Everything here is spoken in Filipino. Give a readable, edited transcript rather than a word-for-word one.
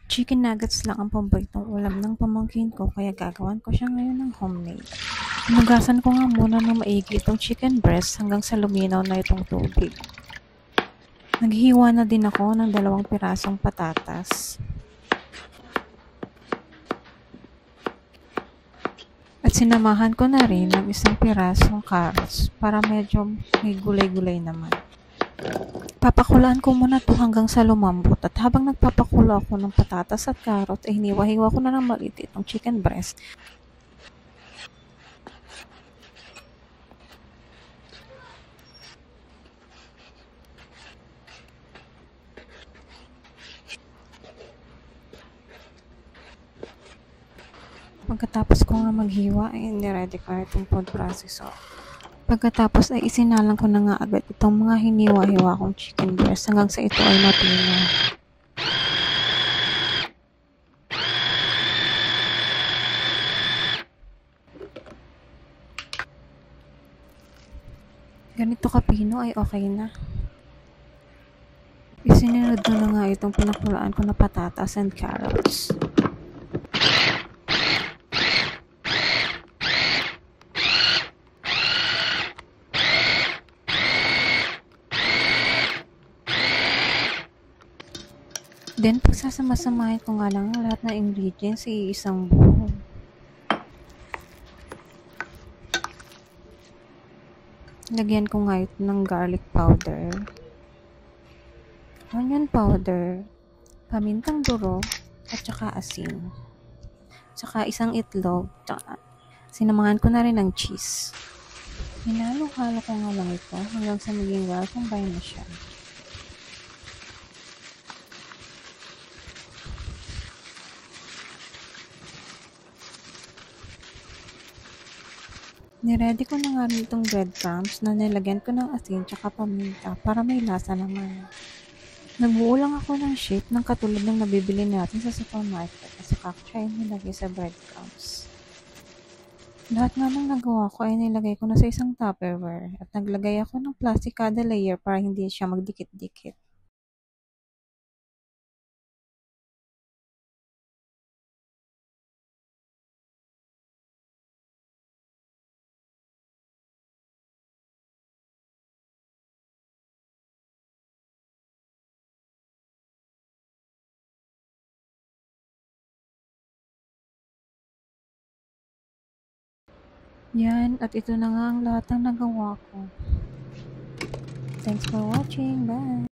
Chicken nuggets lang ang paboritong ulam ng pamangkin ko kaya gagawan ko siya ngayon ng homemade. Hinugasan ko nga muna ng maigi itong chicken breast hanggang sa luminaw na itong tubig. Naghiwa na din ako ng 2 pirasong patatas. At sinamahan ko na rin ng 1 pirasong carrots para medyo may gulay-gulay naman. Papakulaan ko muna ito hanggang sa lumambot at habang nagpapakulo ako ng patatas at carrot ay hiniwa-hiwa ko na ng maliit itong chicken breast. Pagkatapos ko nga maghiwa ay niready ko na itong food processor. Pagkatapos ay isinalang ko na nga agad itong mga hiniwa-hiwa kong chicken breast hanggang sa ito ay matinaw. Ganito kapino ay okay na. Isinunod ko na nga itong pinakulaan ko na patatas and carrots. Then, pagsasama-samahin ko nga lang ang lahat ng ingredients sa isang bowl. Lagyan ko nga ito ng garlic powder, onion powder, pamintang durog, at saka asin. Saka isang itlog, saka sinamahan ko na rin ng cheese. Hinalo-halo ko nga lang ito hanggang sa maging well combined na siya. Niready ko na nga rin itong breadcrumbs na nilagyan ko ng asin tsaka paminta para may lasa naman. Nagbuo lang ako ng shape ng katulad ng nabibili natin sa supermarket at saka ko siya nilagay sa breadcrumbs. Lahat nga ng nagawa ko ay nilagay ko na sa isang Tupperware at naglagay ako ng plastic kada layer para hindi siya magdikit-dikit. Yan, at ito na nga ang lahat ng nagawa ko. Thanks for watching. Bye!